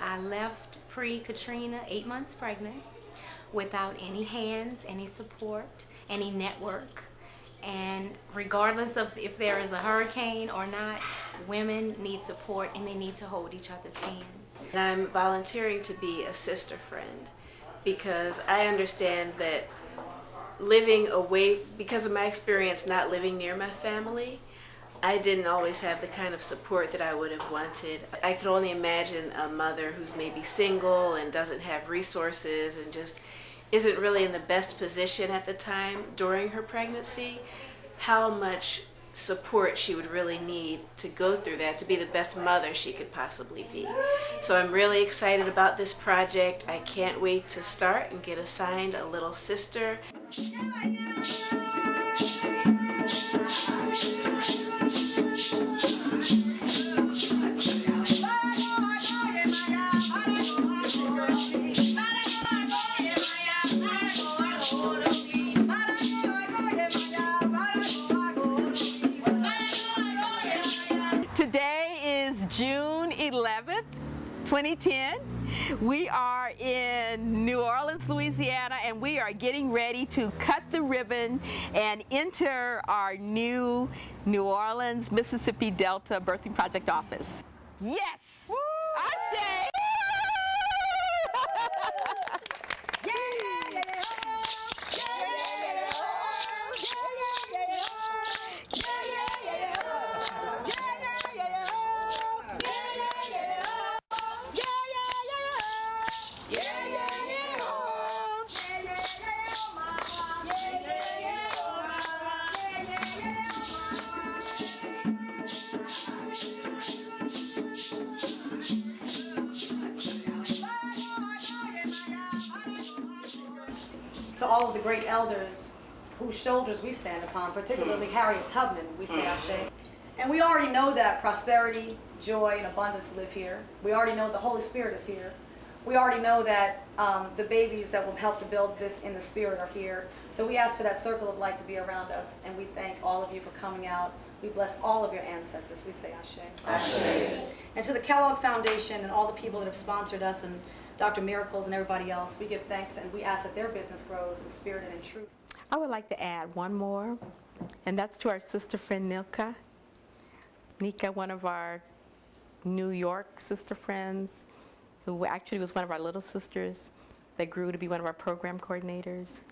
I left pre-Katrina 8 months pregnant without any hands, any support, any network. And regardless of if there is a hurricane or not, women need support and they need to hold each other's hands. And I'm volunteering to be a sister friend because I understand that living away, because of my experience not living near my family, I didn't always have the kind of support that I would have wanted. I could only imagine a mother who's maybe single and doesn't have resources and just isn't really in the best position at the time during her pregnancy, how much support she would really need to go through that, to be the best mother she could possibly be. So I'm really excited about this project. I can't wait to start and get assigned a little sister. Today is June 11th, 2010. We are in New Orleans, Louisiana, and we are getting ready to cut the ribbon and enter our new New Orleans, Mississippi Delta Birthing Project office. Yes! Woo! Ashe! To all of the great elders whose shoulders we stand upon, particularly Harriet Tubman, we say Ashe. And we already know that prosperity, joy, and abundance live here. We already know the Holy Spirit is here. We already know that the babies that will help to build this in the Spirit are here. So we ask for that circle of light to be around us, and we thank all of you for coming out. We bless all of your ancestors. We say Ashe. Ashe. And to the Kellogg Foundation and all the people that have sponsored us, and Dr. Miracles and everybody else, we give thanks and we ask that their business grows in spirit and in truth. I would like to add one more, and that's to our sister friend Nilka. Nika, one of our New York sister friends, who actually was one of our little sisters that grew to be one of our program coordinators,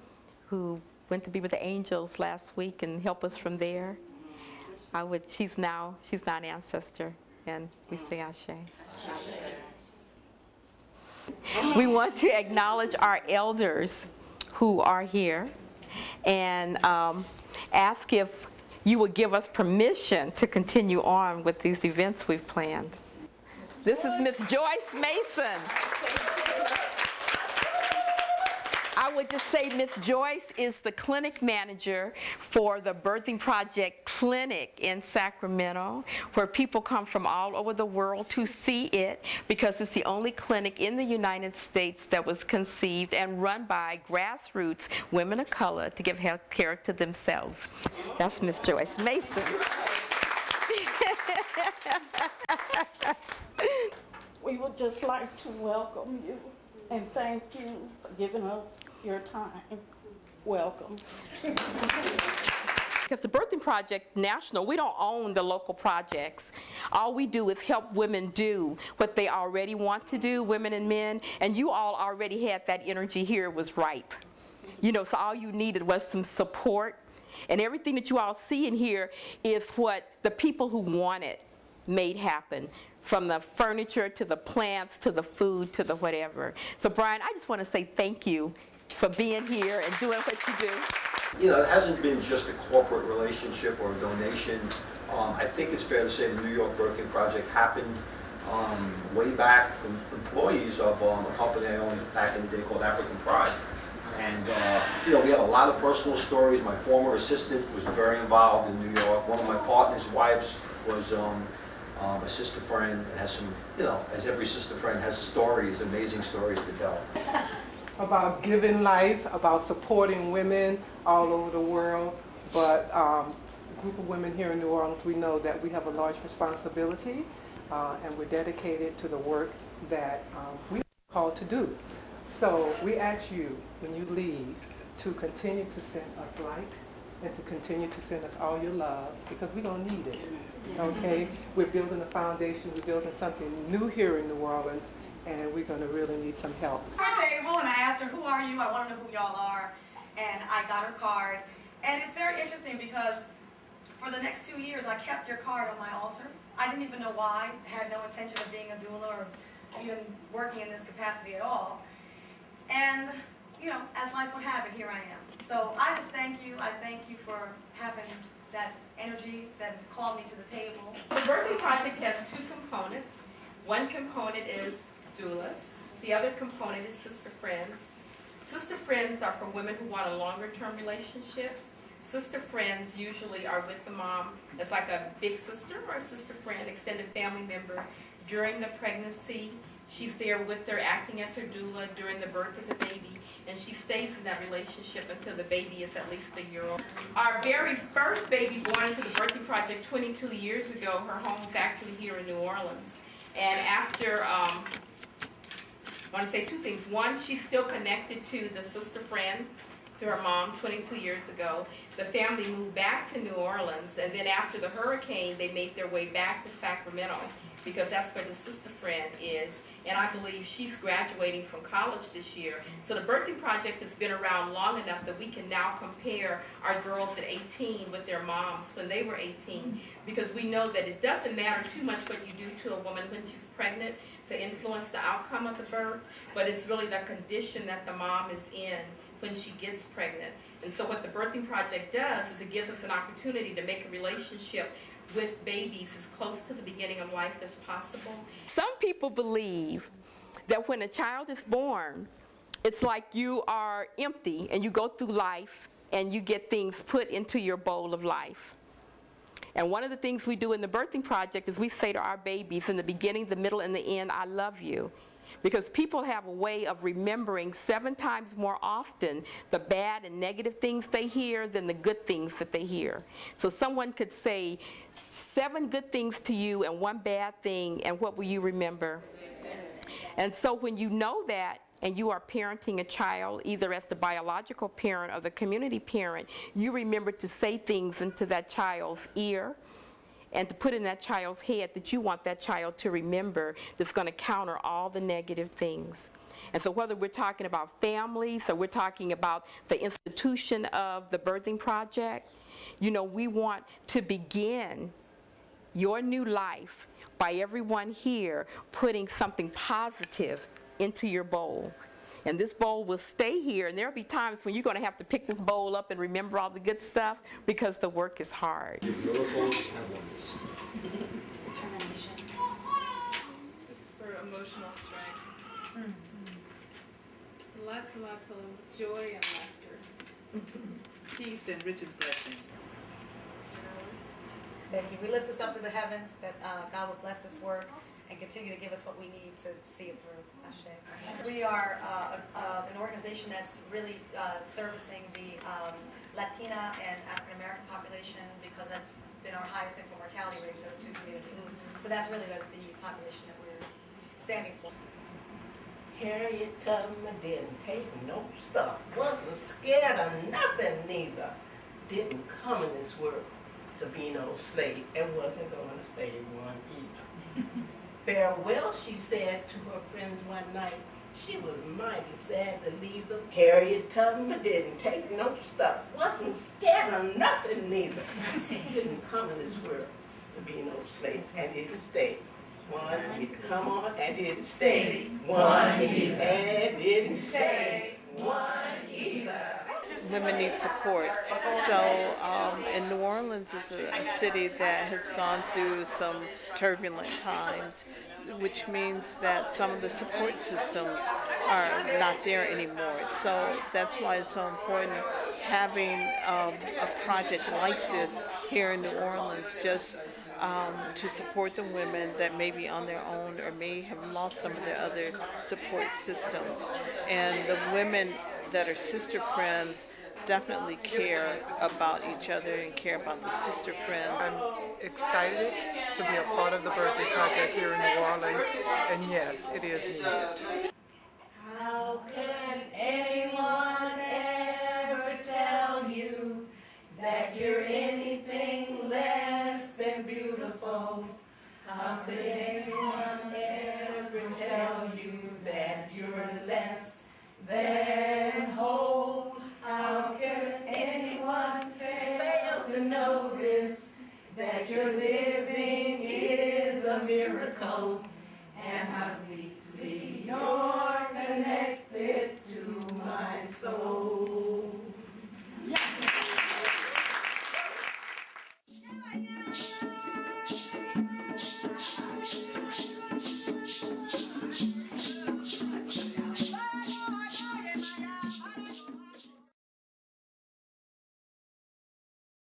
who went to be with the angels last week and help us from there. She's now an ancestor, and we say Ashe. We want to acknowledge our elders who are here and ask if you would give us permission to continue on with these events we've planned. This is Miss Joyce Mason. I would just say Miss Joyce is the clinic manager for the Birthing Project Clinic in Sacramento, where people come from all over the world to see it, because it's the only clinic in the United States that was conceived and run by grassroots women of color to give health care to themselves. That's Miss Joyce Mason. We would just like to welcome you and thank you for giving us your time. Welcome. Because the Birthing Project National, we don't own the local projects. All we do is help women do what they already want to do, women and men, and you all already had that energy here. It was ripe. You know, so all you needed was some support, and everything that you all see in here is what the people who want it made happen. From the furniture to the plants to the food to the whatever. So Brian, I just want to say thank you for being here and doing what you do. You know, it hasn't been just a corporate relationship or a donation. I think it's fair to say the New York Birthing Project happened way back from employees of a company I owned back in the day called African Pride. And you know, we have a lot of personal stories. My former assistant was very involved in New York. One of my partner's wives was a sister friend, and has some, you know, as every sister friend has stories, amazing stories to tell. About giving life, about supporting women all over the world, but a group of women here in New Orleans, we know that we have a large responsibility, and we're dedicated to the work that we are called to do. So we ask you, when you leave, to continue to send us light and to continue to send us all your love, because we're going to need it. Okay? We're building a foundation. We're building something new here in New Orleans, and we're going to really need some help. Her table, and I asked her, who are you? I want to know who y'all are. And I got her card. And it's very interesting because for the next 2 years, I kept your card on my altar. I didn't even know why. I had no intention of being a doula or even working in this capacity at all. And, you know, as life would have it, here I am. So I just thank you. I thank you for having that energy that called me to the table. The Birthing Project has two components. One component is doulas. The other component is sister friends. Sister friends are for women who want a longer-term relationship. Sister friends usually are with the mom. It's like a big sister or a sister friend, extended family member. During the pregnancy, she's there with her, acting as her doula during the birth of the baby, and she stays in that relationship until the baby is at least a year old. Our very first baby born into the Birthing Project 22 years ago, her home was actually here in New Orleans. And after, I want to say two things. One, she's still connected to the sister friend, to her mom 22 years ago. The family moved back to New Orleans, and then after the hurricane, they made their way back to Sacramento because that's where the sister friend is. And I believe she's graduating from college this year. So the Birthing Project has been around long enough that we can now compare our girls at 18 with their moms when they were 18, because we know that it doesn't matter too much what you do to a woman when she's pregnant to influence the outcome of the birth, but it's really the condition that the mom is in when she gets pregnant. And so what the Birthing Project does is it gives us an opportunity to make a relationship with babies as close to the beginning of life as possible. Some people believe that when a child is born, it's like you are empty and you go through life and you get things put into your bowl of life. And one of the things we do in the Birthing Project is we say to our babies in the beginning, the middle, and the end, I love you. Because people have a way of remembering 7 times more often the bad and negative things they hear than the good things that they hear. So someone could say 7 good things to you and 1 bad thing, and what will you remember? And so when you know that, and you are parenting a child, either as the biological parent or the community parent, you remember to say things into that child's ear and to put in that child's head that you want that child to remember, that's going to counter all the negative things. And so whether we're talking about families or we're talking about the institution of the Birthing Project, you know, we want to begin your new life by everyone here putting something positive into your bowl. And this bowl will stay here, and there'll be times when you're going to have to pick this bowl up and remember all the good stuff because the work is hard. Miracles and wonders. Determination. This is for emotional strength. Lots and lots of joy and laughter. Peace and richest blessing. Thank you. We lift this up to the heavens, that God will bless this work and continue to give us what we need to see it through. We are an organization that's really servicing the Latina and African American population, because that's been our highest infant mortality rate in those 2 communities. So that's really the population that we're standing for. Harriet Tubman didn't take no stuff, wasn't scared of nothing neither. Didn't come in this world to be no slave, and wasn't going to stay one either. Farewell, she said to her friends one night. She was mighty sad to leave them. Harriet Tubman didn't take no stuff, wasn't scared of nothing neither. She didn't come in this world to be no slaves, and didn't stay. One, come on, and didn't stay. One, and didn't stay. One either. Women need support. So in New Orleans is a city that has gone through some turbulent times, which means that some of the support systems are not there anymore. So that's why it's so important having a project like this here in New Orleans, just to support the women that may be on their own or may have lost some of their other support systems. And the women that are sister friends definitely care about each other and care about the sister friend. I'm excited to be a part of the birthday project here in New Orleans, and yes, it is needed. How can anyone ever tell you that you're anything less than beautiful? How could anyone ever tell you that you're less than whole? How can anyone fail to notice that your living is a miracle? And how deeply you're connected to my soul.